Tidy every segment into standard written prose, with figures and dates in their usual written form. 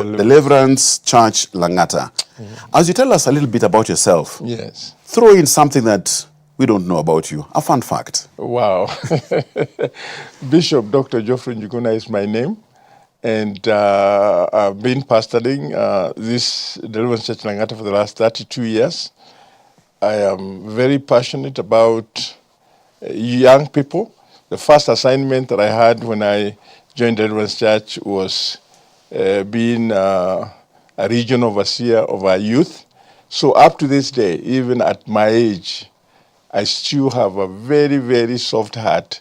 Deliverance Church Langata. As you tell us a little bit about yourself, Yes. throw in something that we don't know about you, a fun fact. Wow. Bishop Dr. Geoffrey Njuguna is my name. And I've been pastoring this Deliverance Church Langata for the last 32 years. I am very passionate about young people. The first assignment that I had when I joined Deliverance Church was being a region overseer of our youth. So up to this day, even at my age, I still have a very, very soft heart.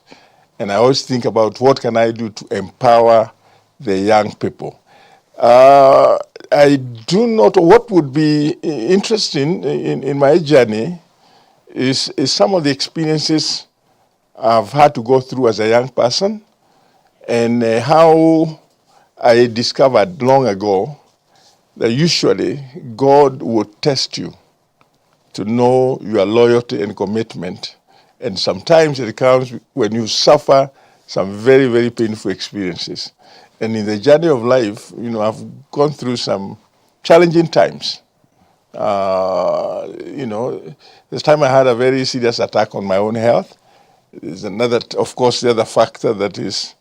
And I always think about what can I do to empower the young people. I do not, what would be interesting in my journey is some of the experiences I've had to go through as a young person, and how I discovered long ago that usually God will test you to know your loyalty and commitment. And sometimes it comes when you suffer some very, very painful experiences. And in the journey of life, I've gone through some challenging times. This time I had a very serious attack on my own health. There's another, of course, the other factor that is,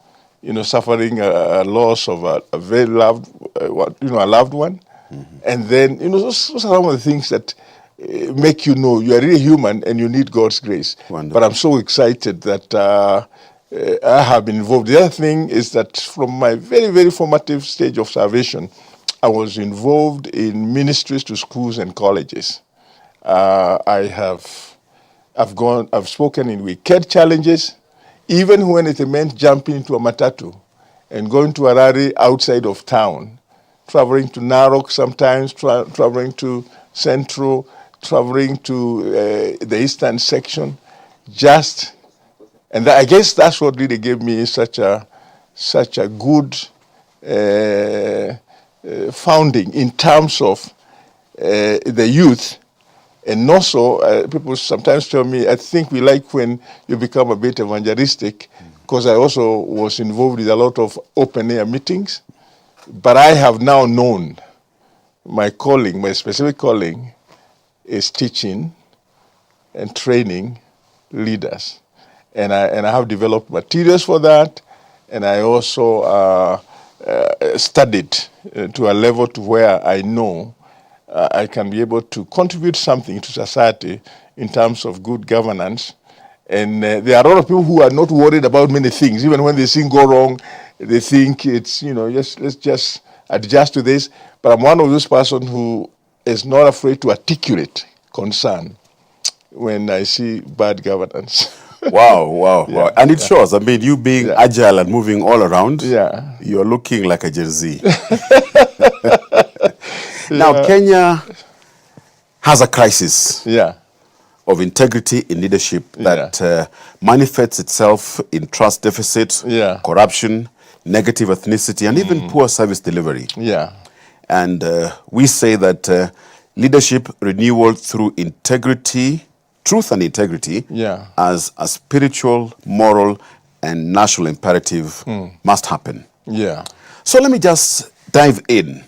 suffering a loss of a very loved, a loved one. Mm-hmm. And then, those are some of the things that make you know you are really human and you need God's grace. Wonderful. But I'm so excited that I have been involved. The other thing is that from my very, very formative stage of salvation, I was involved in ministries to schools and colleges. I've spoken in weekend challenges, even when it meant jumping into a matatu and going to a rally outside of town, traveling to Narok sometimes, traveling to Central, traveling to the eastern section, and I guess that's what really gave me such a good founding in terms of the youth. And also, people sometimes tell me, I think we like when you become a bit evangelistic, because I also was involved with a lot of open-air meetings. But I have now known my calling, my specific calling, is teaching and training leaders. And I have developed materials for that, and I also studied to a level to where I know I can be able to contribute something to society in terms of good governance. And there are a lot of people who are not worried about many things. Even when they things go wrong, they think it's, let's just adjust to this. But I'm one of those persons who is not afraid to articulate concern when I see bad governance. Wow. And it shows. I mean, you being agile and moving all around, you're looking like a Gen Z. Now, Kenya has a crisis of integrity in leadership that manifests itself in trust deficit, corruption, negative ethnicity, and even poor service delivery. And we say that leadership renewal through integrity, truth and integrity, as a spiritual, moral, and national imperative must happen. So let me just dive in.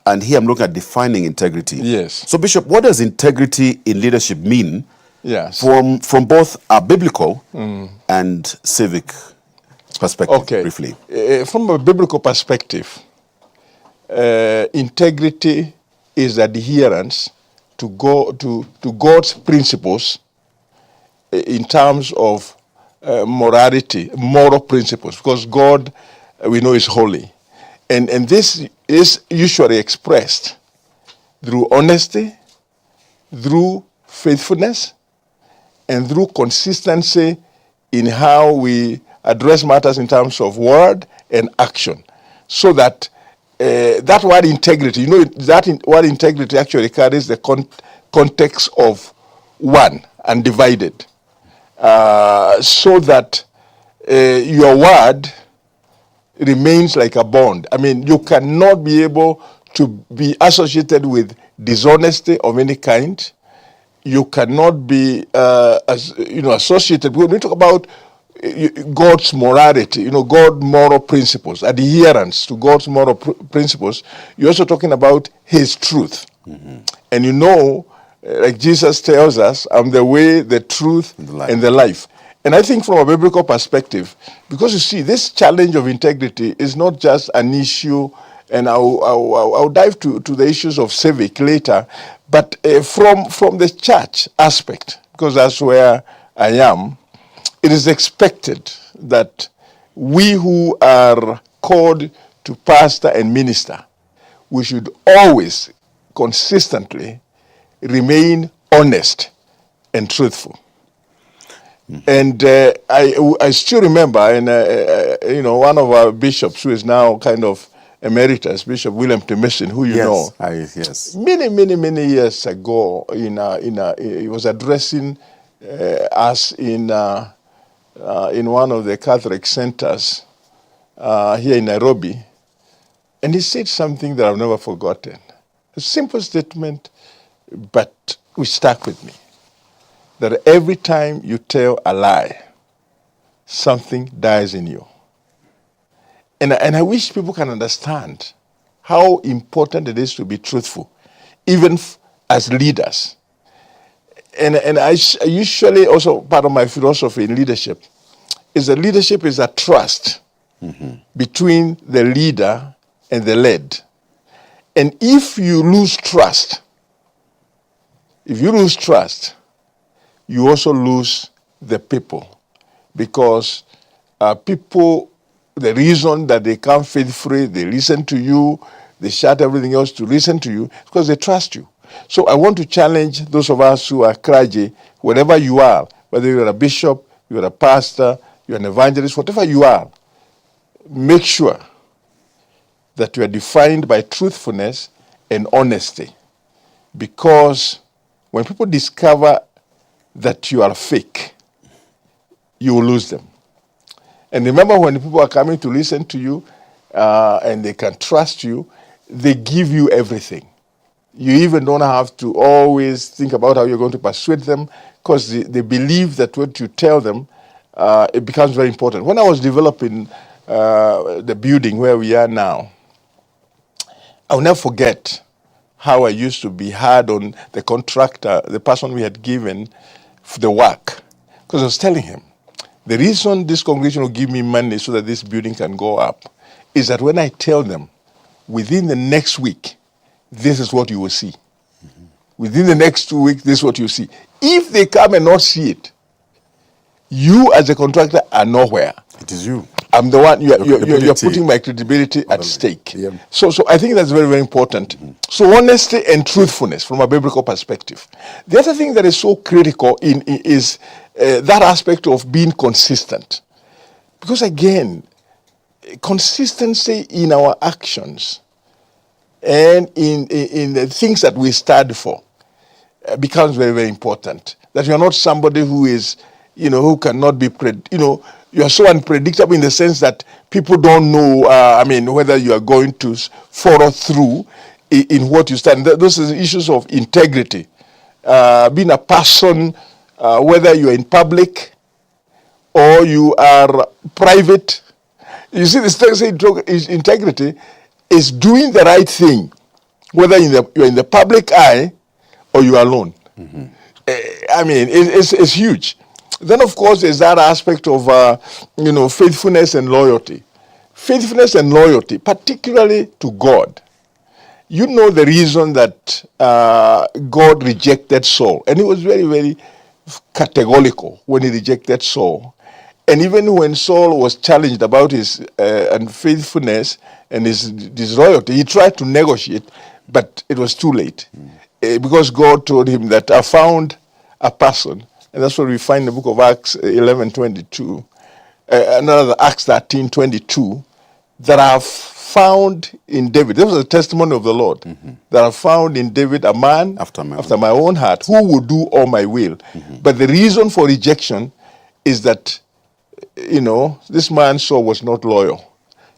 And here I'm looking at defining integrity. So Bishop, what does integrity in leadership mean from both a biblical and civic perspective, briefly? From a biblical perspective, integrity is adherence to God's principles in terms of morality, moral principles, because God, we know, is holy. And this is usually expressed through honesty, through faithfulness, and through consistency in how we address matters in terms of word and action. So that that word integrity, that word integrity actually carries the context of one and divided. So that your word remains like a bond. I mean, you cannot be able to be associated with dishonesty of any kind. You cannot be, associated. When we talk about God's morality, God's moral principles, adherence to God's moral principles, you're also talking about his truth. And like Jesus tells us, I'm the way, the truth, and the life. And I think from a biblical perspective, because you see, this challenge of integrity is not just an issue, and I'll dive to the issues of civic later, but from the church aspect, because that's where I am, it is expected that we who are called to pastor and minister, we should always consistently remain honest and truthful. And I still remember, and one of our bishops who is now kind of emeritus, Bishop William Timison, who you know, yes, many years ago, he was addressing us in one of the Catholic centers here in Nairobi, and he said something that I've never forgotten. A simple statement, but it stuck with me. That every time you tell a lie, something dies in you. And I wish people can understand how important it is to be truthful, even as leaders. And I usually, also part of my philosophy in leadership, is that leadership is a trust between the leader and the led. And if you lose trust, you also lose the people, because people, the reason that they come faithfully, they listen to you, they shut everything else to listen to you, because they trust you. So I want to challenge those of us who are clergy, wherever you are, whether you're a bishop, you're a pastor, you're an evangelist, whatever you are, make sure that you are defined by truthfulness and honesty. Because when people discover that you are fake, you will lose them. And remember, when people are coming to listen to you and they can trust you, they give you everything. You even don't have to always think about how you're going to persuade them, because they believe that what you tell them, it becomes very important. When I was developing the building where we are now, I'll never forget how I used to be hard on the contractor, the person we had given for the work. Because I was telling him, the reason this congregation will give me money so that this building can go up is that when I tell them, within the next week, this is what you will see. Within the next 2 weeks, this is what you see. If they come and not see it, you as a contractor are nowhere. It is you. I'm the one, you're putting my credibility at stake. Yeah. So I think that's very, very important. So honesty and truthfulness from a biblical perspective. The other thing that is so critical is that aspect of being consistent. Because again, consistency in our actions and in the things that we stand for becomes very, very important. That you're not somebody who is, who cannot be, you are so unpredictable in the sense that people don't know, whether you are going to follow through in what you stand. Those are issues of integrity. Being a person, whether you are in public or you are private. You see, the integrity is doing the right thing, whether you're in the public eye or you are alone. It's huge. Then, of course, there's that aspect of, faithfulness and loyalty. Faithfulness and loyalty, particularly to God. You know the reason that God rejected Saul. And he was very, very categorical when he rejected Saul. And even when Saul was challenged about his unfaithfulness and his disloyalty, he tried to negotiate, but it was too late. Because God told him that I found a person. And that's what we find in the book of Acts 11:22, another Acts 13:22, that I have found in David. This was a testimony of the Lord. That I found in David a man after my own heart who will do all my will. But the reason for rejection is that, this man Saul was not loyal.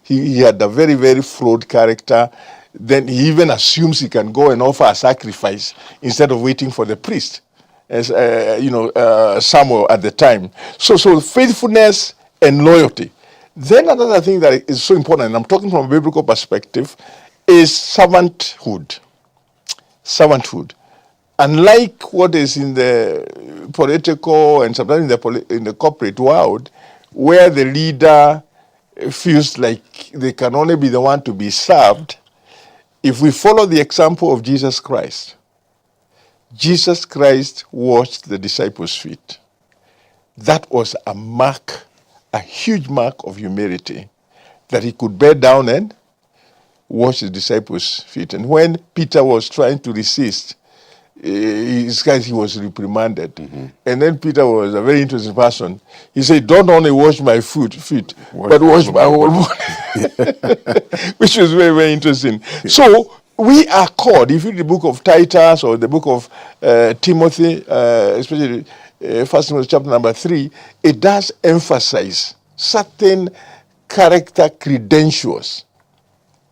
He had a very, very flawed character. Then he even assumes he can go and offer a sacrifice instead of waiting for the priest. As Samuel at the time. So faithfulness and loyalty. Then another thing that is so important, and I'm talking from a biblical perspective, is servanthood. Servanthood. Unlike what is in the political and sometimes in the corporate world, where the leader feels like they can only be the one to be served, if we follow the example of Jesus Christ washed the disciples' feet. That was a mark, a huge mark of humility, that he could bear down and wash his disciples' feet. And when Peter was trying to resist, he was reprimanded. And then Peter was a very interesting person. He said, don't only wash my feet, but wash my whole body. Which was very, very interesting. So we are called, if you read the book of Titus or the book of Timothy, especially 1 Timothy chapter number 3, it does emphasize certain character credentials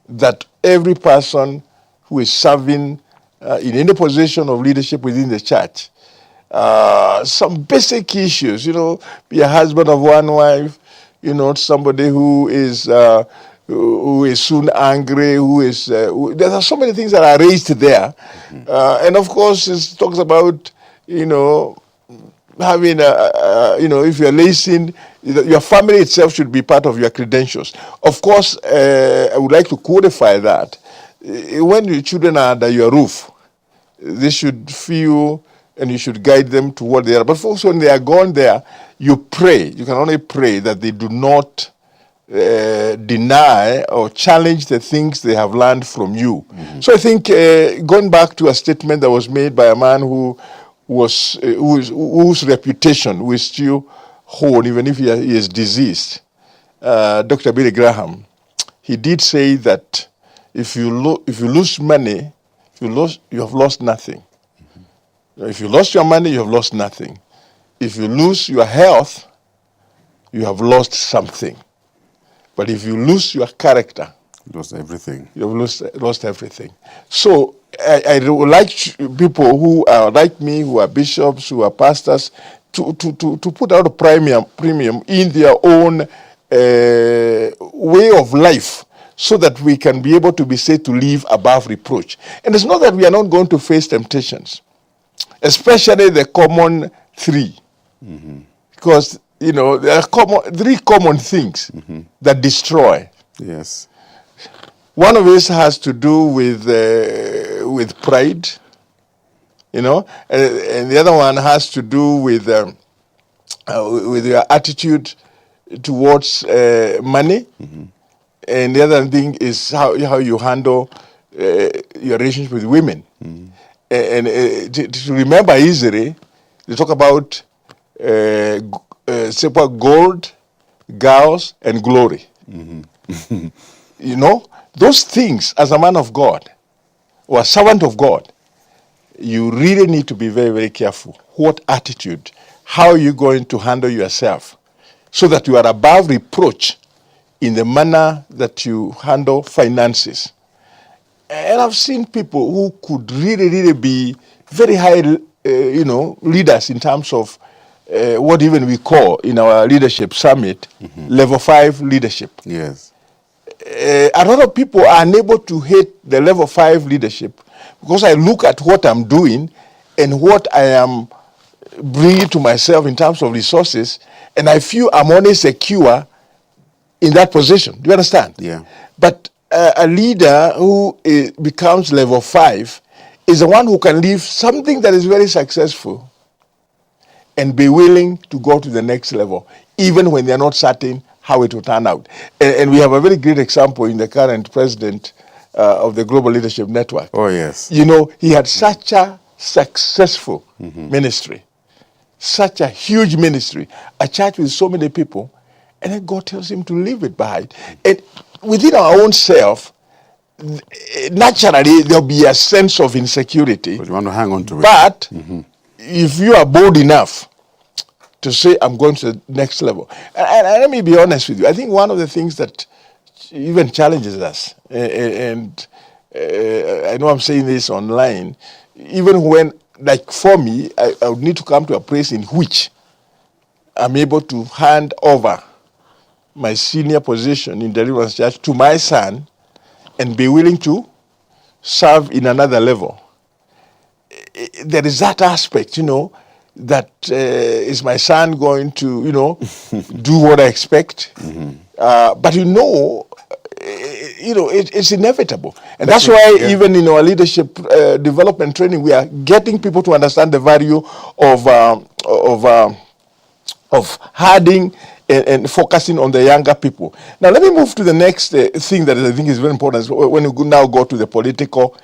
that every person who is serving in any position of leadership within the church, some basic issues, be a husband of one wife, somebody who is soon angry, there are so many things that are raised there. And of course, it talks about, having if you're lacing, your family itself should be part of your credentials. Of course, I would like to codify that. When your children are under your roof, they should feel and you should guide them to what they are. But also when they are gone there, you pray. You can only pray that they do not deny or challenge the things they have learned from you. So I think going back to a statement that was made by a man whose reputation we still hold, even if he is deceased, Dr. Billy Graham, he did say that if you lose money, you have lost nothing. If you lost your money, you have lost nothing. If you lose your health, you have lost something. But if you lose your character, you lost everything. You have lost everything. So I would like people who are like me, who are bishops, who are pastors, to put out a premium in their own way of life, so that we can be able to be said to live above reproach. And it's not that we are not going to face temptations, especially the common three. Because, there are three common things that destroy. Yes. One of these has to do with pride, and the other one has to do with your attitude towards money. And the other thing is how you handle your relationship with women. And to remember easily, they talk about gold, girls, and glory. Those things, as a man of God or a servant of God, you really need to be very, very careful. What attitude? How are you going to handle yourself so that you are above reproach in the manner that you handle finances? And I've seen people who could really, really be very high, leaders in terms of what even we call in our leadership summit, level 5 leadership. Yes. A lot of people are unable to hit the level 5 leadership because I look at what I'm doing and what I am bringing to myself in terms of resources, and I feel I'm only secure in that position. Do you understand? Yeah. But a leader who becomes level 5 is the one who can leave something that is very successful and be willing to go to the next level, even when they're not certain how it will turn out. And we have a very great example in the current president of the Global Leadership Network. Oh, yes. He had such a successful ministry, such a huge ministry, a church with so many people, and then God tells him to leave it behind. And within our own self, naturally, there'll be a sense of insecurity. But you want to hang on to it. But if you are bold enough to say, I'm going to the next level. And let me be honest with you. I think one of the things that even challenges us, and I know I'm saying this online, even when, like for me, I would need to come to a place in which I'm able to hand over my senior position in Deliverance Church to my son and be willing to serve in another level. There is that aspect, that is my son going to, do what I expect? But it's inevitable. And that's why even in our leadership development training, we are getting people to understand the value of herding and focusing on the younger people. Now, let me move to the next thing that I think is very important when you now go to the political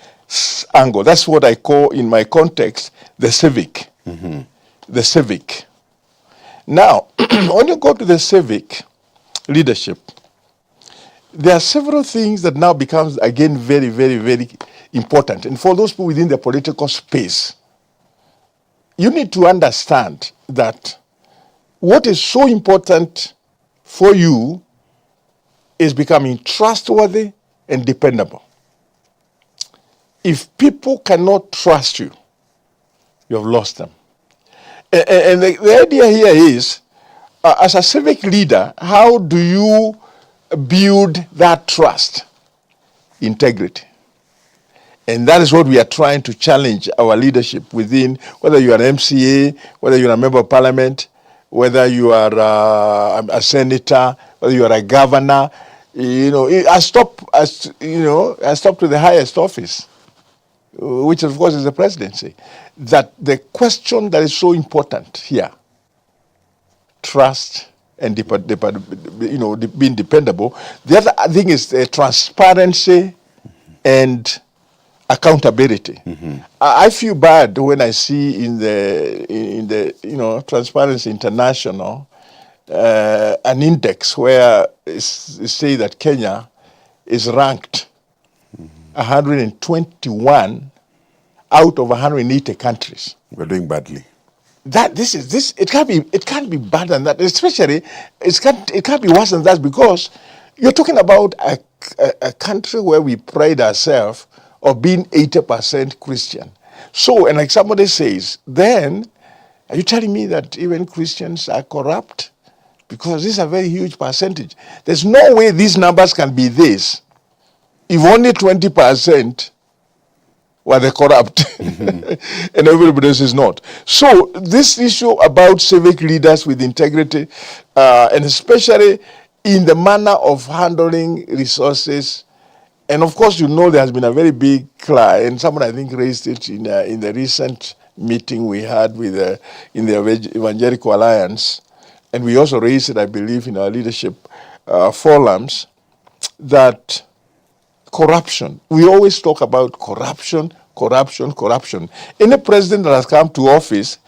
angle. That's what I call, in my context, the civic. The civic. Now, when you go to the civic leadership, there are several things that now becomes, again, very, very, very important. And for those people within the political space, you need to understand that what is so important for you is becoming trustworthy and dependable. If people cannot trust you, you have lost them. And the idea here is, as a civic leader, how do you build that trust? Integrity. And that is what we are trying to challenge our leadership within, whether you are an MCA, whether you are a member of parliament, whether you are a senator, whether you are a governor. I stop to the highest office, which of course is the presidency. That the question that is so important here, trust and being dependable. The other thing is transparency and accountability. I feel bad when I see in the Transparency International an index where it say that Kenya is ranked 121 out of 180 countries. We're doing badly. It can't be bad than that. Especially, it can't be worse than that, because you're talking about a country where we pride ourselves of being 80% Christian. So, and like somebody says, then are you telling me that even Christians are corrupt? Because this is a very huge percentage. There's no way these numbers can be this if only 20% were the corrupt and everybody else is not. So this issue about civic leaders with integrity, and especially in the manner of handling resources, and of course, there has been a very big cry, and someone I think raised it in the recent meeting we had with in the Evangelical Alliance, and we also raised it, I believe, in our leadership forums, that corruption. We always talk about corruption. Any president that has come to office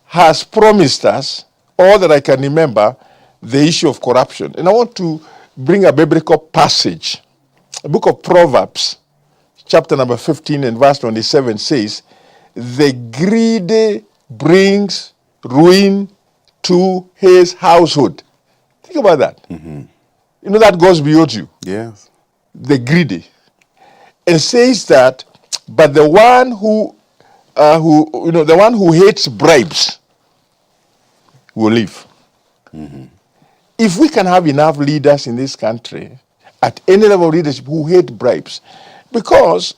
has promised us, all that I can remember, the issue of corruption. And I want to bring a biblical passage. The book of Proverbs, chapter number 15 and verse 27 says, "The greedy brings ruin to his household." Think about that. That goes beyond you. Yes. The greedy. And says that, but the one who hates bribes will live. If we can have enough leaders in this country at any level of leadership who hate bribes, because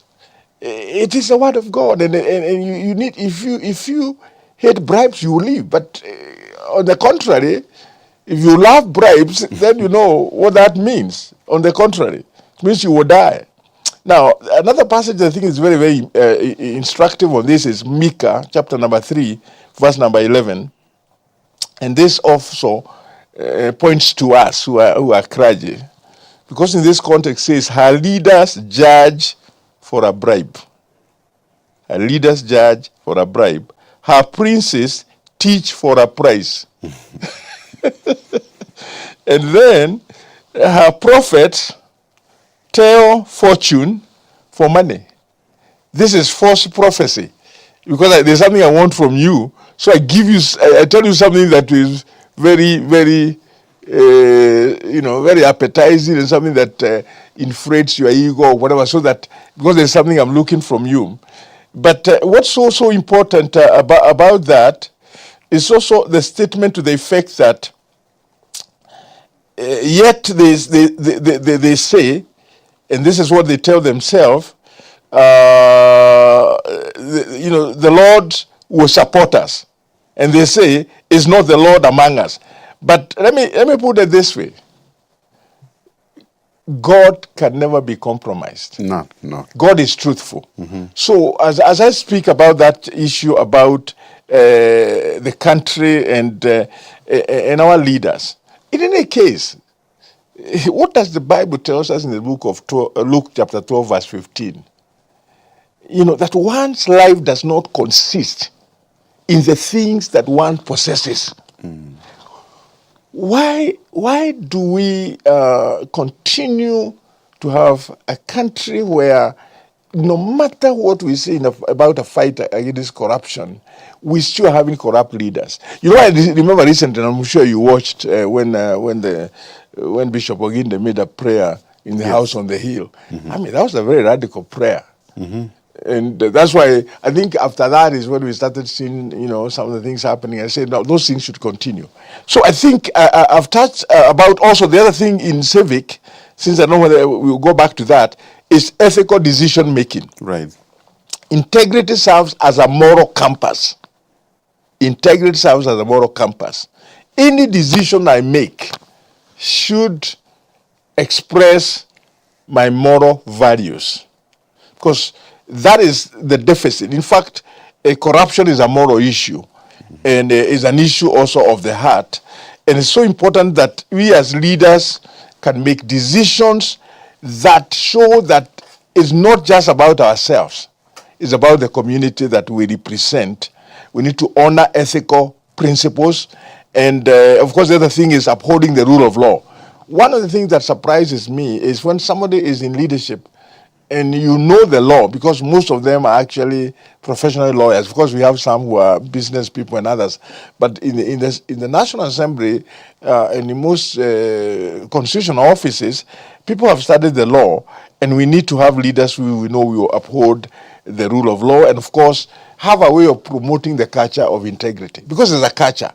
it is the word of God, and you need, if you hate bribes, you will leave. But on the contrary, if you love bribes, then you know what that means. On the contrary, it means you will die. Now, another passage I think is very, very instructive on this is Micah, chapter number 3, verse number 11. And this also points to us who are clergy. Because in this context it says, her leaders judge for a bribe. Her leaders judge for a bribe. Her princes teach for a price. And then her prophets tell fortune for money. This is false prophecy. Because there's something I want from you. So I tell you something that is very, very, very appetizing, and something that inflates your ego or whatever, so that, because there's something I'm looking from you. But what's also important about that is also the statement to the effect that yet they say, and this is what they tell themselves, the Lord will support us. And they say, is not the Lord among us. But let me put it this way. God can never be compromised. No. God is truthful. So as I speak about that issue about the country and our leaders, in any case, what does the Bible tell us in the book of Luke chapter 12 verse 15? That one's life does not consist in the things that one possesses. Why do we continue to have a country where no matter what we say about a fight against corruption, we're still having corrupt leaders? I remember recently, and I'm sure you watched when Bishop Oginde made a prayer in the house on the hill. I mean, that was a very radical prayer. And that's why I think after that is when we started seeing, some of the things happening. I said, no, those things should continue. So I think I've touched about also the other thing in civic, since I know whether we'll go back to that, is ethical decision making. Right. Integrity serves as a moral compass. Integrity serves as a moral compass. Any decision I make should express my moral values. Because that is the deficit. In fact, corruption is a moral issue and is an issue also of the heart. And it's so important that we as leaders can make decisions that show that it's not just about ourselves. It's about the community that we represent. We need to honor ethical principles. And of course, the other thing is upholding the rule of law. One of the things that surprises me is when somebody is in leadership and you know the law, because most of them are actually professional lawyers. Of course, we have some who are business people and others. But in the National Assembly and in most constitutional offices, people have studied the law, and we need to have leaders who we know will uphold the rule of law, and of course, have a way of promoting the culture of integrity. Because there's a culture.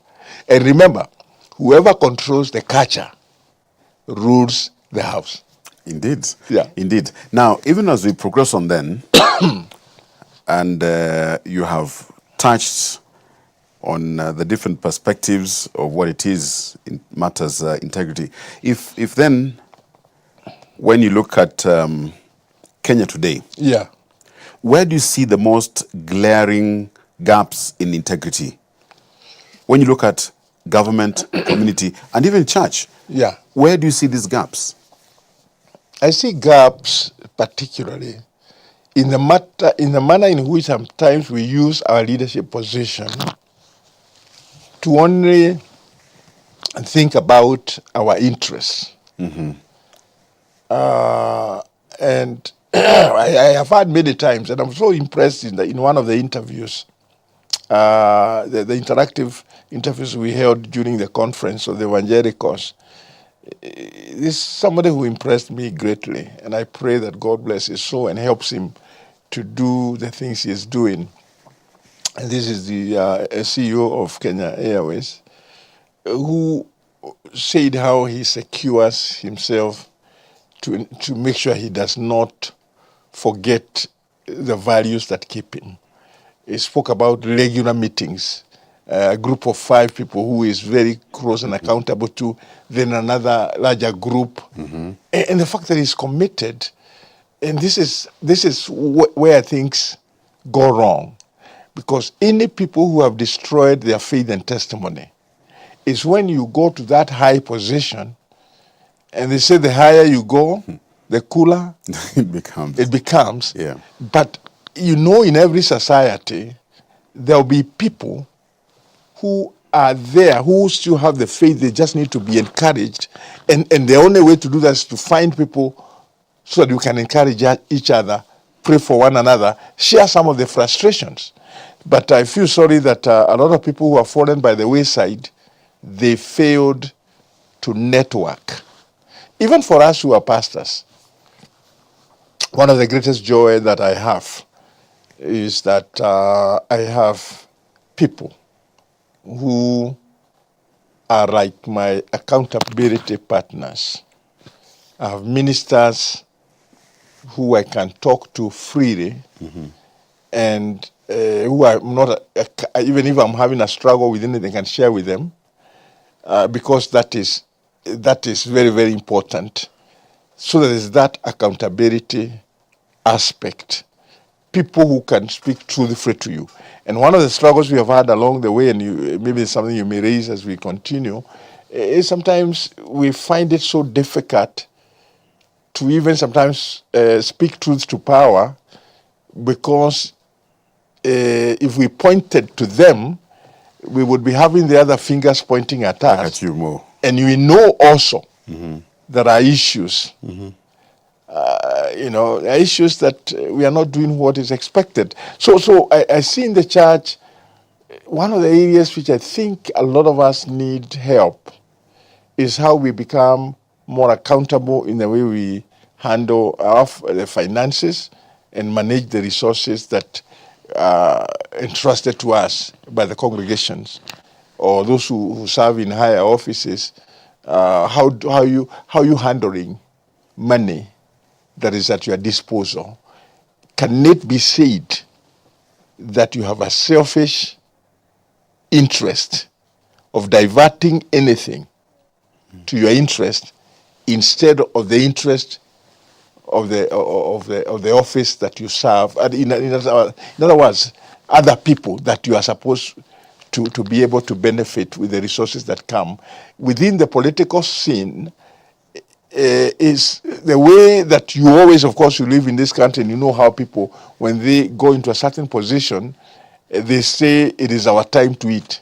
And remember, whoever controls the culture rules the house. Indeed. Yeah. Indeed. Now, even as we progress on then, and you have touched on the different perspectives of what it is in matters integrity. If then, when you look at Kenya today, yeah, where do you see the most glaring gaps in integrity? When you look at government, community, and even church, yeah, where do you see these gaps? I see gaps particularly in the manner in which sometimes we use our leadership position to only think about our interests. And I have had many times, and I'm so impressed in one of the interviews, the interactive interviews we held during the conference of the evangelicals. This is somebody who impressed me greatly, and I pray that God bless his soul and helps him to do the things he is doing. And this is the CEO of Kenya Airways, who said how he secures himself to make sure he does not forget the values that keep him. He spoke about regular meetings, a group of 5 people who is very close and accountable to, then another larger group. And the fact that he's committed, and this is where things go wrong. Because any people who have destroyed their faith and testimony is when you go to that high position, and they say the higher you go, the cooler it becomes. Yeah. But in every society, there'll be people who are there, who still have the faith. They just need to be encouraged. And the only way to do that is to find people so that you can encourage each other, pray for one another, share some of the frustrations. But I feel sorry that a lot of people who are fallen by the wayside, they failed to network. Even for us who are pastors, one of the greatest joy that I have is that I have people who are like my accountability partners. I have ministers who I can talk to freely, and who I'm not, even if I'm having a struggle within it, I can share with them, because that is very, very important. So there is that accountability aspect. People who can speak truthfully to you. And one of the struggles we have had along the way, and maybe it's something you may raise as we continue, is sometimes we find it so difficult to even sometimes speak truth to power, because if we pointed to them, we would be having the other fingers pointing at us. At you more. And we know also there are issues. There are issues that we are not doing what is expected. So I see in the church, one of the areas which I think a lot of us need help is how we become more accountable in the way we handle the finances and manage the resources that are entrusted to us by the congregations or those who serve in higher offices. How you handling money that is at your disposal? Can it be said that you have a selfish interest of diverting anything to your interest instead of the interest of the office that you serve? And in other words, other people that you are supposed to be able to benefit with the resources that come within the political scene. Is the way that you always, of course, you live in this country, and you know how people, when they go into a certain position, they say it is our time to eat.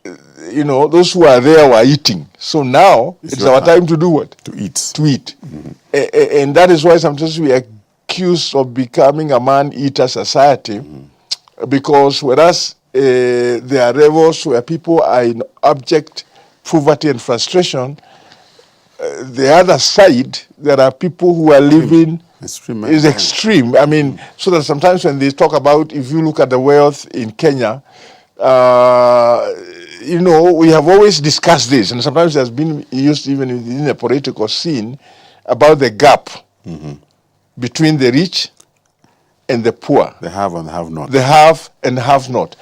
Those who are there were eating. So now it's our time to do what? To eat. To eat. And that is why sometimes we are accused of becoming a man-eater society, because whereas there are levels where people are in abject poverty and frustration, the other side, there are people who are living is extreme. I mean, so that sometimes when they talk about, if you look at the wealth in Kenya, we have always discussed this, and sometimes it has been used even in the political scene about the gap between the rich and the poor. The have and the have not. The have and have not.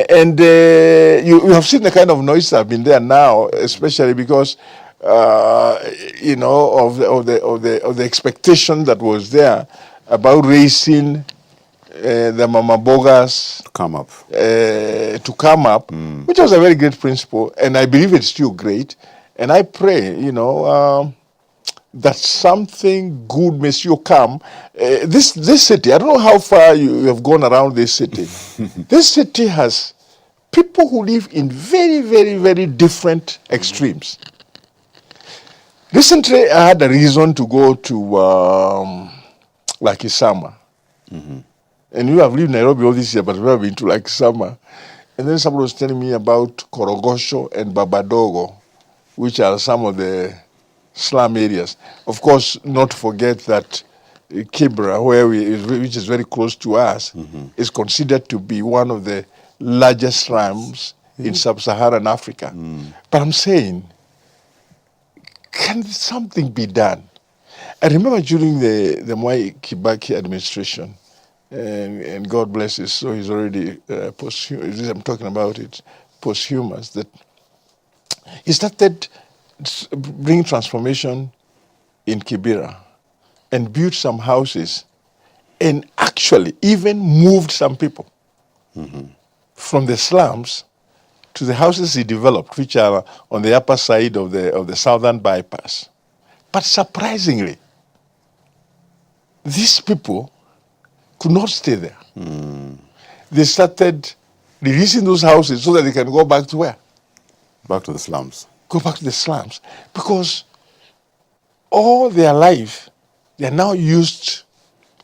And you have seen the kind of noise that have been there now, especially because of the expectation that was there about raising the Mama Bogas to come up, which was a very great principle, and I believe it's still great. And I pray, that something good may still come. This city, I don't know how far you have gone around this city. This city has people who live in very, very, very different extremes. Recently, I had a reason to go to Lakisama. And you have lived in Nairobi all this year, but I've never been to Lakisama. And then someone was telling me about Korogosho and Babadogo, which are some of the slum areas. Of course, not to forget that Kibra, which is very close to us, is considered to be one of the largest slums in sub-Saharan Africa. But I'm saying, can something be done? I remember during the Mwai Kibaki administration, and God bless his soul, he's already posthumous, I'm talking about it, posthumous, that he started bringing transformation in Kibera and built some houses and actually even moved some people from the slums to the houses he developed, which are on the upper side of the southern bypass. But surprisingly, these people could not stay there. They started releasing those houses so that they can go back to where? Back to the slums. Go back to the slums. Because all their life, they are now used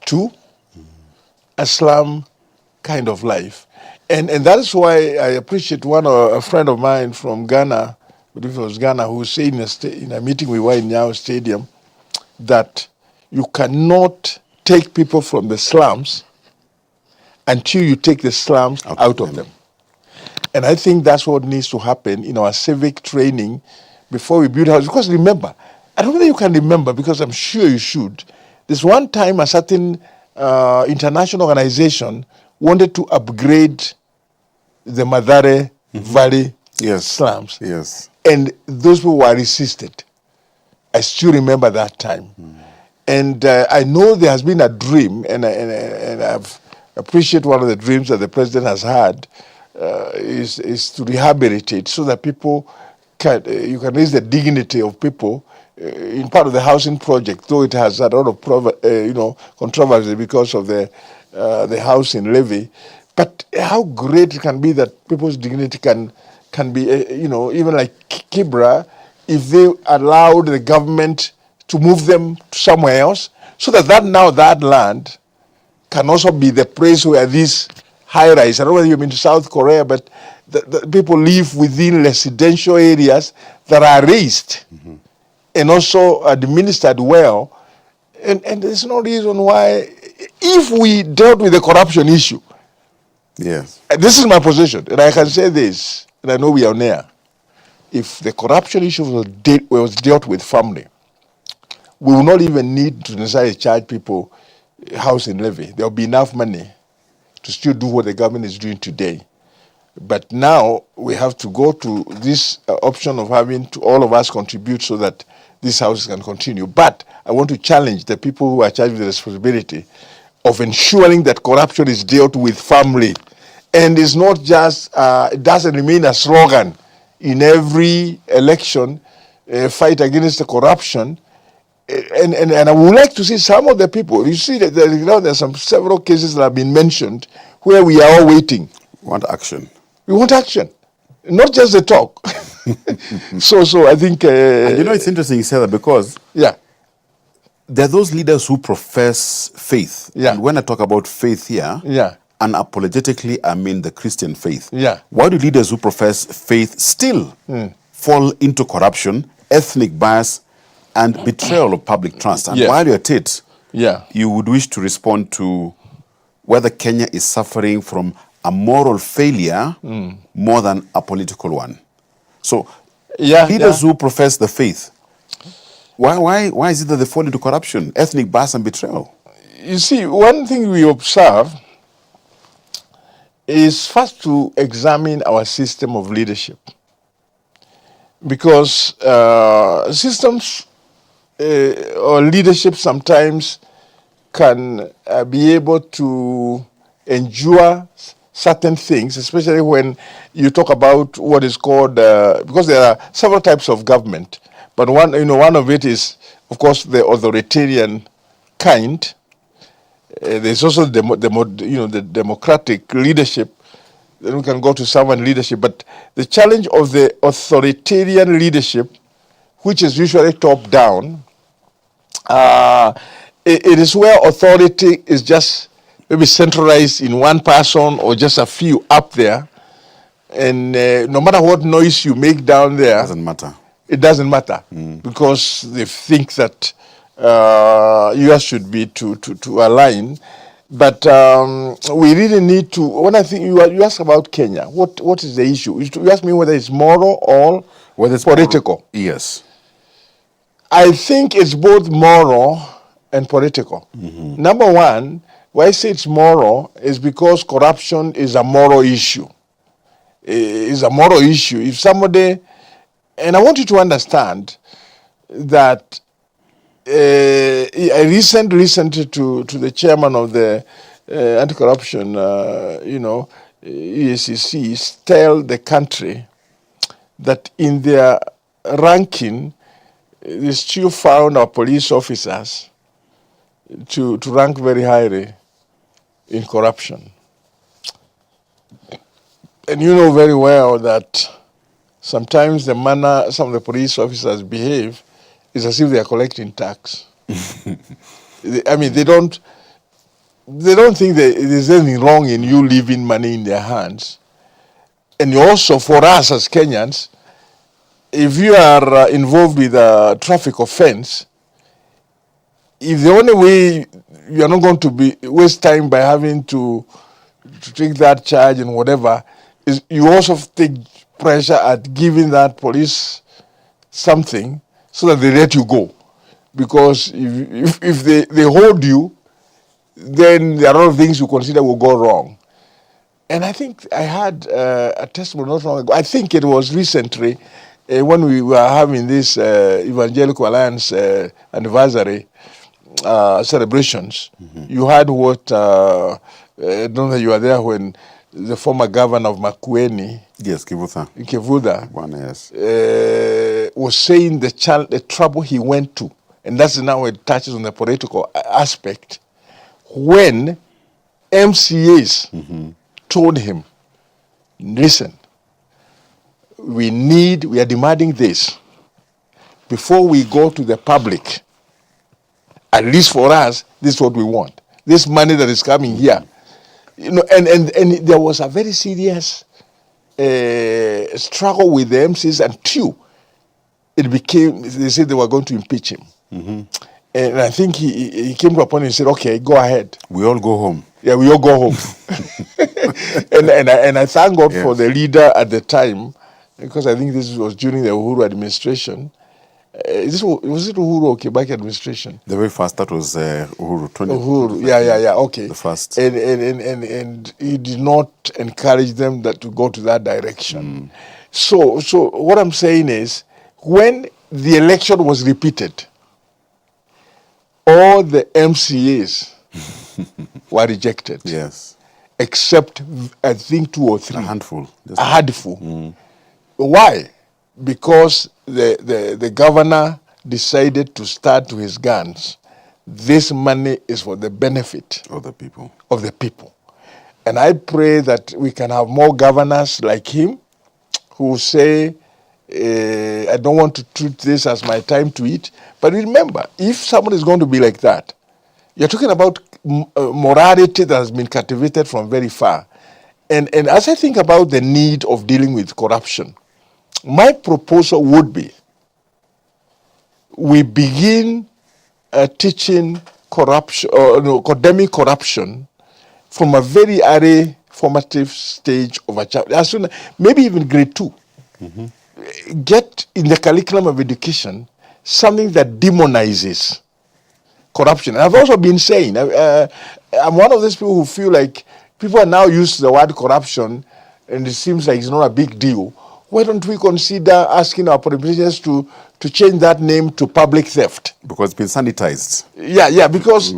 to a slum kind of life. And that is why I appreciate a friend of mine from Ghana, I believe it was Ghana, who said in a meeting we were in Nyayo Stadium that you cannot take people from the slums until you take the slums out of them. And I think that's what needs to happen in our civic training before we build houses. Because remember, I don't know if you can remember, because I'm sure you should. There's one time a certain international organization wanted to upgrade the Mathare Valley slums. Yes. And those people were resisted. I still remember that time. And I know there has been a dream, and I've appreciate one of the dreams that the president has had, is to rehabilitate so that people you can raise the dignity of people in part of the housing project, though it has a lot of controversy because of the housing levy. But how great it can be that people's dignity can be, even like Kibra, if they allowed the government to move them somewhere else, so that that land can also be the place where these high-rise, I don't know whether you've been to South Korea, but the people live within residential areas that are raised and also administered well. And there's no reason why, if we dealt with the corruption issue, yes, this is my position, and I can say this, and I know we are near. If the corruption issue was dealt with firmly, we will not even need to necessarily charge people housing levy. There will be enough money to still do what the government is doing today. But now we have to go to this option of having to all of us contribute so that these houses can continue. But I want to challenge the people who are charged with the responsibility of ensuring that corruption is dealt with firmly. And it's not just, it doesn't remain a slogan in every election, fight against the corruption. And I would like to see some of the people, you see that there's several cases that have been mentioned where we are all waiting. We want action. We want action, not just the talk. So I think... and it's interesting you say that, because there are those leaders who profess faith. And when I talk about faith here, unapologetically, I mean the Christian faith. Why do leaders who profess faith still fall into corruption, ethnic bias, and betrayal of public trust? And while you're at it, you would wish to respond to whether Kenya is suffering from a moral failure more than a political one. So, leaders who profess the faith, why is it that they fall into corruption, ethnic bias, and betrayal? You see, one thing we observe is first to examine our system of leadership. Because systems or leadership sometimes can be able to endure certain things, especially when you talk about what is called, because there are several types of government, but one of it is, of course, the authoritarian kind. There's also the democratic leadership. Then we can go to sovereign leadership, but the challenge of the authoritarian leadership, which is usually top down, it is where authority is just maybe centralized in one person or just a few up there, and no matter what noise you make down there, it doesn't matter because they think that yours should be to align. But we really need to, when I think you ask about Kenya, what is the issue? You ask me whether it's moral or whether it's political. Yes. I think it's both moral and political. Number one, why I say it's moral is because corruption is a moral issue. It's a moral issue. If somebody, and I want you to understand that I recently listened to the chairman of the anti-corruption, EACC, tell the country that in their ranking, they still found our police officers to rank very highly in corruption. And you know very well that sometimes the manner some of the police officers behave is as if they are collecting tax. I mean, they don't think there's anything wrong in you leaving money in their hands. And also for us as Kenyans, if you are involved with a traffic offense, if the only way you are not going to waste time by having to take that charge and whatever, you also take pressure at giving that police something so that they let you go. Because if they hold you, then there are a lot of things you consider will go wrong. And I think I had a testimony not long ago. I think it was recently when we were having this Evangelical Alliance anniversary celebrations. You had what, I don't know if you were there when the former governor of Makueni, yes, Kivutha, yes, was saying the trouble he went to. And that's now it touches on the political aspect. When MCAs told him, listen, we are demanding this. Before we go to the public, at least for us, this is what we want. This money that is coming here. You know, and there was a very serious struggle with the MCs until it became, they said they were going to impeach him. And I think he came to a point and said, okay, go ahead. We all go home. Yeah, we all go home. and I thank God for the leader at the time, because I think this was during the Uhuru administration. Was it Uhuru or Kibaki administration? The very first, that was Uhuru. Uhuru, yeah, okay. The first. And he did not encourage them to go to that direction. So what I'm saying is, when the election was repeated, all the MCAs were rejected. Yes. Except, I think, 2 or 3. A handful. A handful. Why? Because the governor decided to start to his guns. This money is for the benefit of the people. And I pray that we can have more governors like him who say, I don't want to treat this as my time to eat. But remember, if someone is going to be like that, you're talking about morality that has been cultivated from very far. And as I think about the need of dealing with corruption, my proposal would be we begin teaching corruption, condemning corruption from a very early formative stage of a child, as soon, maybe even grade 2. Get in the curriculum of education something that demonizes corruption. And I've also been saying, I'm one of those people who feel like people are now used to the word corruption and it seems like it's not a big deal. Why don't we consider asking our politicians to change that name to public theft? Because it's been sanitized. Yeah, because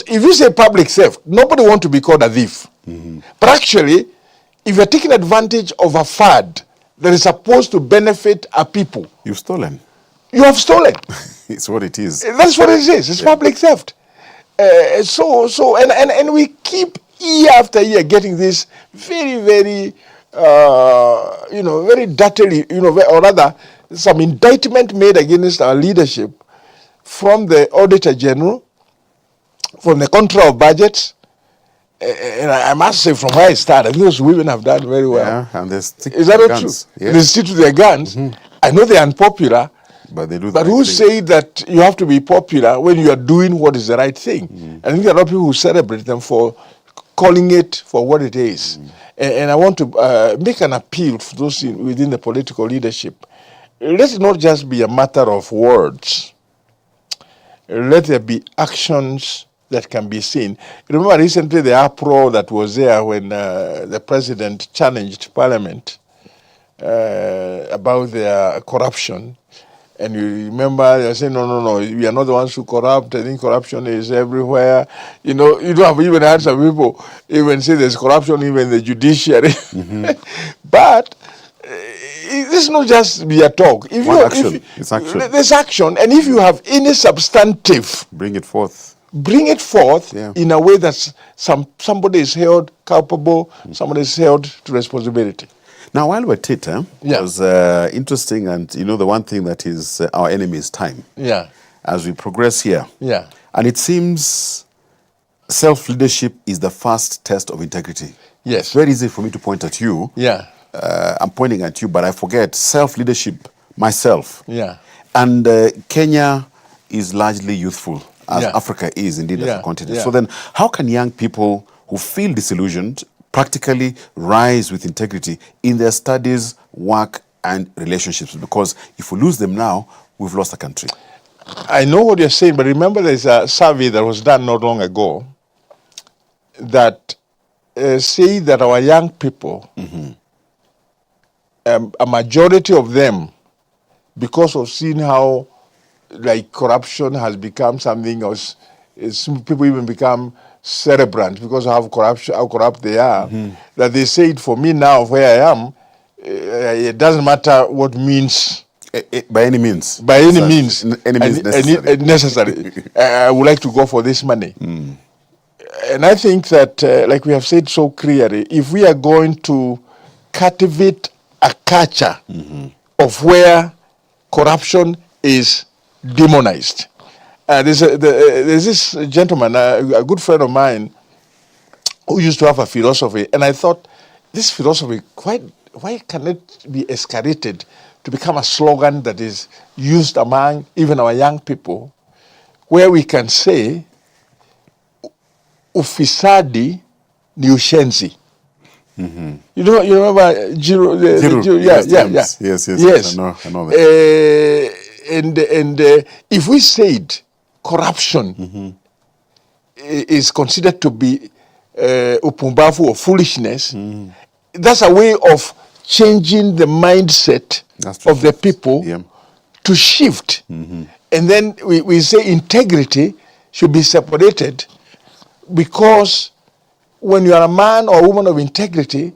if you say public theft, nobody wants to be called a thief. But actually, if you're taking advantage of a fund that is supposed to benefit a people, you've stolen. You have stolen. It's what it is. That's what it is. It's public theft. And we keep year after year getting this very, very, very dirtily, or rather, some indictment made against our leadership from the Auditor General, from the Controller of Budgets. And I must say, from where I started, those women have done very well. Yeah, and they stick to their guns. Yes. They stick to their guns. I know they're unpopular. But they do. But who say that you have to be popular when you are doing what is the right thing? I think there are a lot of people who celebrate them for calling it for what it is. And I want to make an appeal to those within the political leadership. Let it not just be a matter of words. Let there be actions that can be seen. Remember recently the uproar that was there when the president challenged Parliament about their corruption. And you remember they saying, no, we are not the ones who corrupt. I think corruption is everywhere. You don't have even had some people even say there's corruption even in the judiciary. But this is not just be a talk. It's action. There's action. And if you have any substantive, bring it forth. In a way that somebody is held culpable, somebody is held to responsibility. Now, while we're at it, it was interesting, and the one thing that is our enemy is time. Yeah. As we progress here. Yeah. And it seems self-leadership is the first test of integrity. Yes. It's very easy for me to point at you. Yeah. I'm pointing at you, but I forget self-leadership myself. Yeah. And Kenya is largely youthful, as Africa is indeed as a continent. Yeah. So then, how can young people who feel disillusioned, practically rise with integrity in their studies, work, and relationships. Because if we lose them now, we've lost the country. I know what you're saying, but remember there's a survey that was done not long ago that say that our young people, a majority of them, because of seeing how like corruption has become something else, some people even become cerebrant because of how corrupt they are, that they say it for me now where I am, it doesn't matter what means. By any means. By any means. Any means necessary. Necessary. I would like to go for this money. And I think that, like we have said so clearly, if we are going to cultivate a culture of where corruption is demonized. There's this gentleman, a good friend of mine, who used to have a philosophy, and I thought, this philosophy, why can it be escalated to become a slogan that is used among even our young people, where we can say, ufisadi ni ushenzi. You remember Giroud? Yes. I know that. And if we said corruption is considered to be upumbavu or foolishness, that's a way of changing the mindset of the people to shift. And then we say integrity should be separated, because when you are a man or a woman of integrity,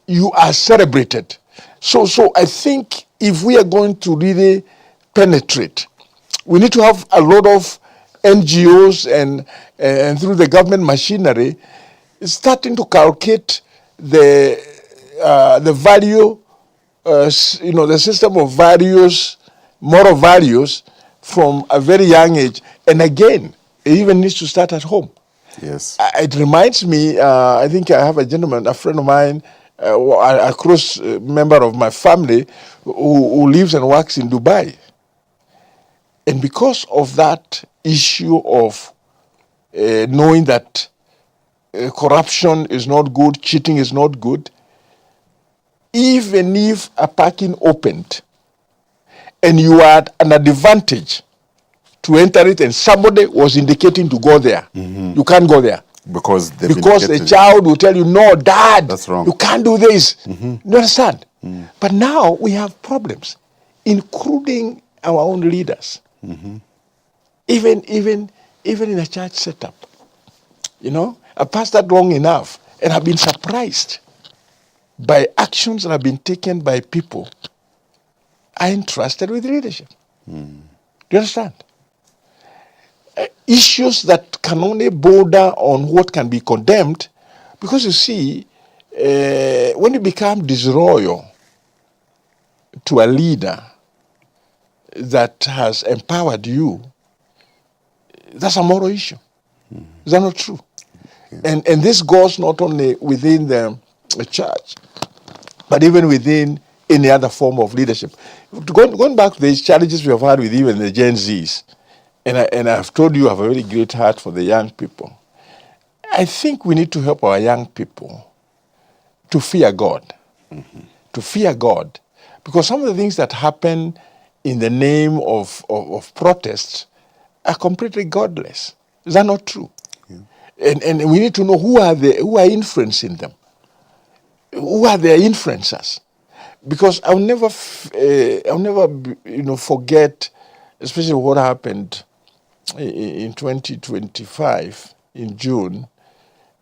you are celebrated. So I think if we are going to really penetrate, we need to have a lot of NGOs and through the government machinery starting to calculate the value, the system of values, moral values from a very young age. And again, it even needs to start at home. Yes. It reminds me, I think I have a gentleman, a friend of mine, a close member of my family who lives and works in Dubai. And because of that issue of knowing that corruption is not good, cheating is not good, even if a parking opened and you had an advantage to enter it and somebody was indicating to go there, you can't go there. Because the child will tell you, no, Dad, that's wrong. You can't do this. You understand? But now we have problems, including our own leaders. Even in a church setup. I've passed that long enough and I've been surprised by actions that have been taken by people I entrusted with leadership. Do you understand? Issues that can only border on what can be condemned, because you see, when you become disloyal to a leader that has empowered you, that's a moral issue. Is that not true? And this goes not only within the church, but even within any other form of leadership. Going back to the challenges we have had with even the Gen Zs, and I've told you I have a very great heart for the young people. I think we need to help our young people to fear God. To fear God. Because some of the things that happen in the name of protests are completely godless. Is that not true? Yeah. And we need to know who are influencing them. Who are their influencers? Because I'll never forget, especially what happened in 2025 in June,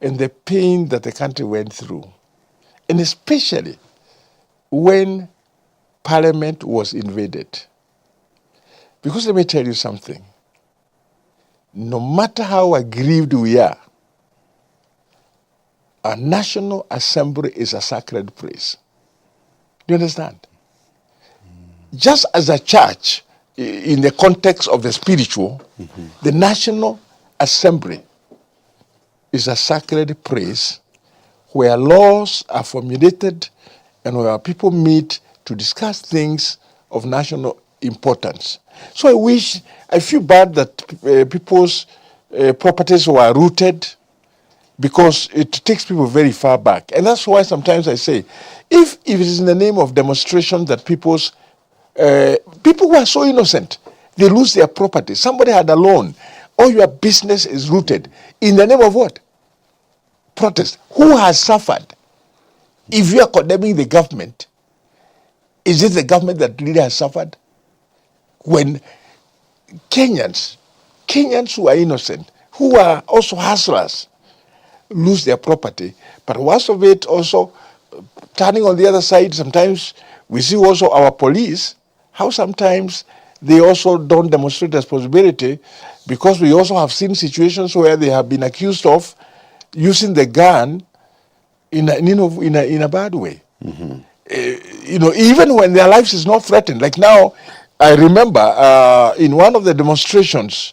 and the pain that the country went through, and especially when Parliament was invaded. Because let me tell you something. No matter how aggrieved we are, a National Assembly is a sacred place. Do you understand? Just as a church, in the context of the spiritual, the National Assembly is a sacred place where laws are formulated and where people meet to discuss things of national importance. So I feel bad that people's properties were looted because it takes people very far back. And that's why sometimes I say, if it is in the name of demonstration that people who are so innocent, they lose their property. Somebody had a loan. All your business is rooted. In the name of what? Protest. Who has suffered? If you are condemning the government, is it the government that really has suffered? When Kenyans who are innocent, who are also hustlers, lose their property. But worst of it also, turning on the other side, sometimes we see also our police, how sometimes they also don't demonstrate responsibility, because we also have seen situations where they have been accused of using the gun in a bad way. Even when their lives is not threatened. Like now, I remember in one of the demonstrations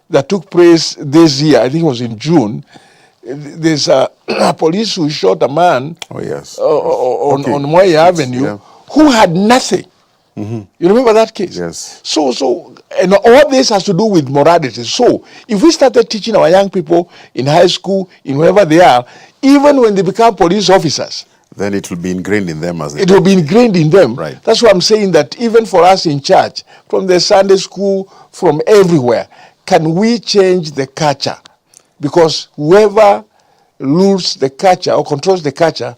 that took place this year, I think it was in June, there's a police who shot a man on Moi Avenue who had nothing. You remember that case? Yes. So, and all this has to do with morality. So, if we started teaching our young people in high school, in wherever they are, even when they become police officers, then it will be ingrained in them as they it will be ingrained in them. Right. That's why I'm saying that even for us in church, from the Sunday school, from everywhere, can we change the culture? Because whoever rules the culture or controls the culture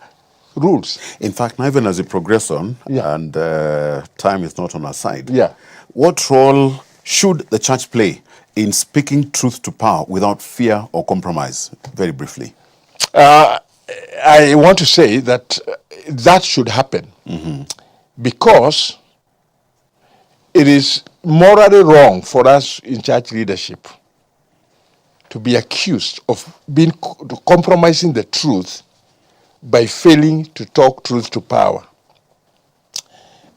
rules. In fact, now even as we progress on, and time is not on our side, what role should the church play in speaking truth to power without fear or compromise? Very briefly. I want to say that that should happen because it is morally wrong for us in church leadership to be accused of compromising the truth by failing to talk truth to power.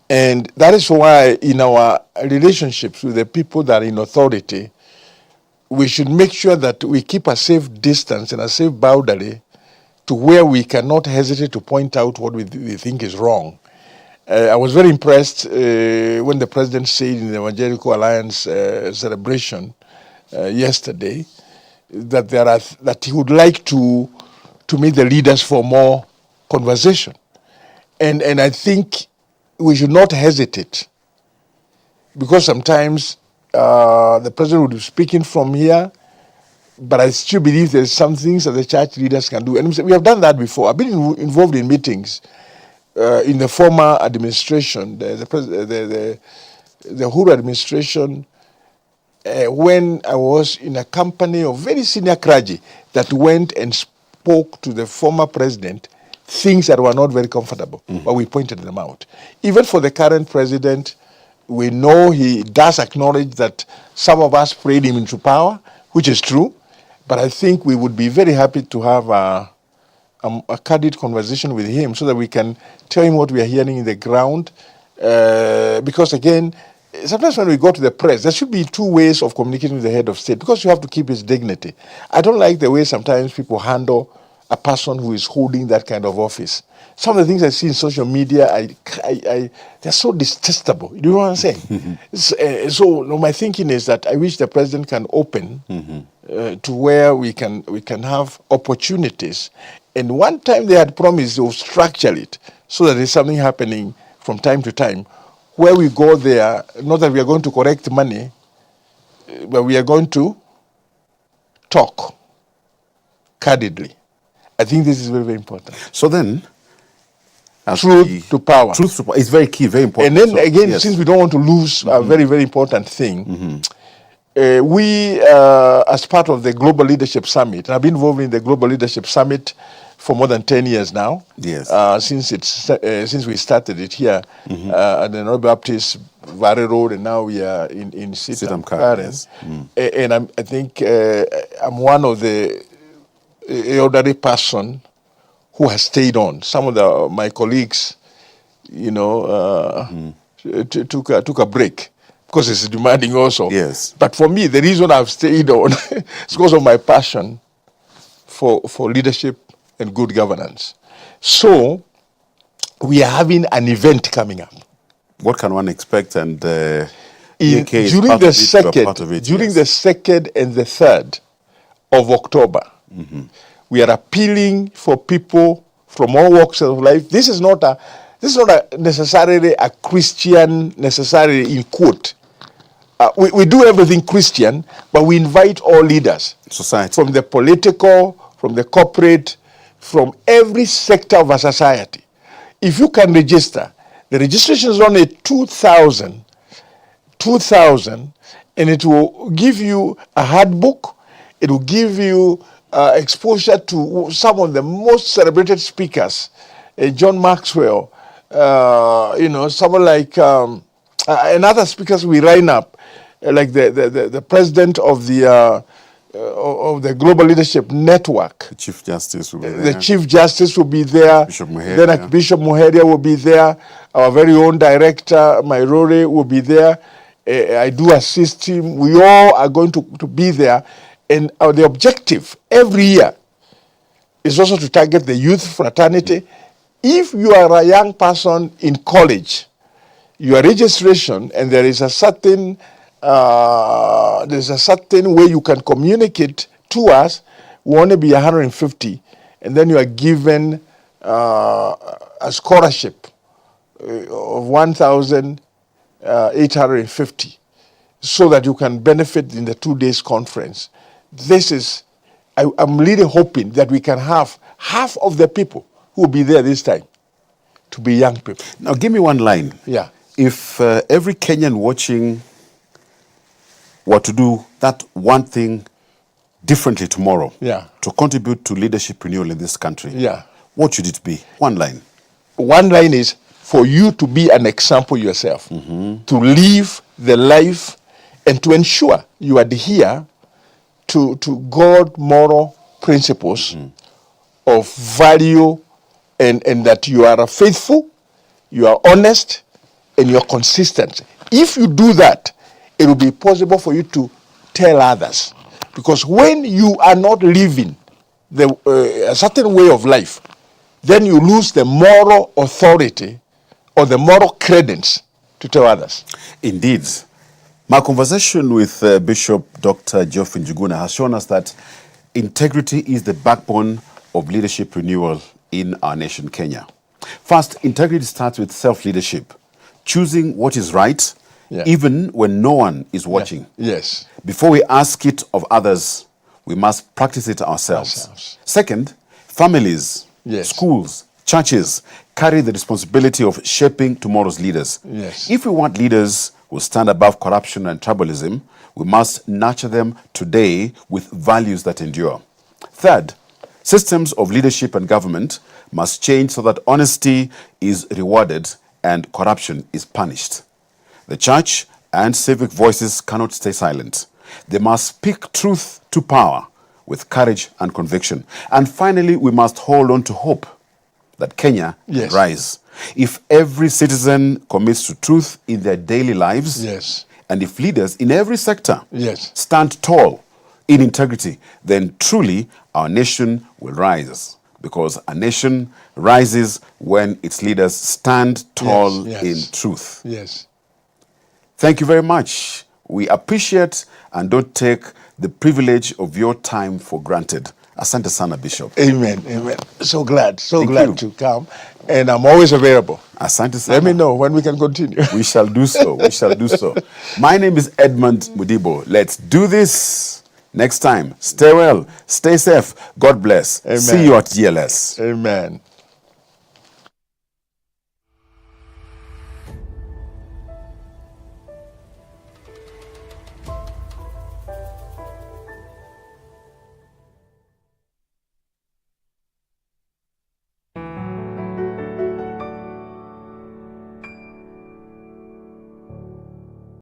And that is why in our relationships with the people that are in authority, we should make sure that we keep a safe distance and a safe boundary to where we cannot hesitate to point out what we think is wrong. I was very impressed when the president said in the Evangelical Alliance celebration yesterday that he would like to meet the leaders for more conversation. And I think we should not hesitate, because sometimes the president would be speaking from here, but I still believe there's some things that the church leaders can do. And we have done that before. I've been involved in meetings in the former administration, the Uhuru administration, when I was in a company of very senior clergy that went and spoke to the former president things that were not very comfortable, but we pointed them out. Even for the current president, we know he does acknowledge that some of us prayed him into power, which is true, but I think we would be very happy to have a candid conversation with him so that we can tell him what we are hearing in the ground. Because again, sometimes when we go to the press, there should be two ways of communicating with the head of state, because you have to keep his dignity. I don't like the way sometimes people handle a person who is holding that kind of office. Some of the things I see in social media, they're so detestable. Do you know what I'm saying? So my thinking is that I wish the president can open to where we can have opportunities. And one time they had promised to structure it so that there's something happening from time to time, where we go there, not that we are going to collect money, but we are going to talk candidly. I think this is very, very important. So then, truth to power. Truth to power is very key, very important. And then since we don't want to lose a very, very important thing, we, as part of the Global Leadership Summit, and I've been involved in the Global Leadership Summit for more than 10 years now. Yes. Since we started it here at the North Baptist Valley Road, and now we are in Sitam Karen. And I think I'm one of the elderly person who has stayed on. Some of my colleagues, took a break because it's demanding also. Yes. But for me, the reason I've stayed on is because of my passion for leadership and good governance. So we are having an event coming up. What can one expect? And during the 2nd and the 3rd of October, We are appealing for people from all walks of life. This is not necessarily a Christian, necessarily in quote. We do everything Christian, but we invite all leaders. Society. From the political, from the corporate, from every sector of our society. If you can register, the registration is only 2,000, and it will give you a handbook. It will give you exposure to some of the most celebrated speakers, John Maxwell, someone like and other speakers we line up, like the president of the Global Leadership Network. The Chief Justice will be there. The Chief Justice will be there. Bishop Muheria. Then Bishop Muheria will be there. Our very own director, Mairore, will be there. I do assist him. We all are going to be there. And the objective every year is also to target the youth fraternity. If you are a young person in college, your registration, and there is a certain way you can communicate to us, will only be 150, and then you are given a scholarship of 1,850, so that you can benefit in the 2 days conference. I'm really hoping that we can have half of the people who will be there this time to be young people. Now, give me one line. Yeah. If every Kenyan watching were to do that one thing differently tomorrow, to contribute to leadership renewal in this country, what should it be? One line. One line is for you to be an example yourself, to live the life and to ensure you adhere to God moral principles of value, and that you are faithful, you are honest, and you are consistent. If you do that, it will be possible for you to tell others. Because when you are not living a certain way of life, then you lose the moral authority or the moral credence to tell others. Indeed. My conversation with Bishop Dr. Geoffrey Njuguna has shown us that integrity is the backbone of leadership renewal in our nation, Kenya. First, integrity starts with self-leadership, choosing what is right, even when no one is watching. Yes. Before we ask it of others, we must practice it ourselves. Second, families, schools, churches carry the responsibility of shaping tomorrow's leaders. Yes. If we want leaders who stand above corruption and tribalism, we must nurture them today with values that endure. Third, systems of leadership and government must change so that honesty is rewarded and corruption is punished. The church and civic voices cannot stay silent. They must speak truth to power with courage and conviction. And finally, we must hold on to hope that Kenya can rise. If every citizen commits to truth in their daily lives, and if leaders in every sector stand tall in integrity, then truly our nation will rise. Because a nation rises when its leaders stand tall in truth. Yes. Thank you very much. We appreciate and don't take the privilege of your time for granted. Asante sana, Bishop. Amen. Amen. So glad to come. And I'm always available. Asante sana. Let me know when we can continue. We shall do so. We shall do so. My name is Edmund Mudibo. Let's do this next time. Stay well. Stay safe. God bless. Amen. See you at GLS. Amen.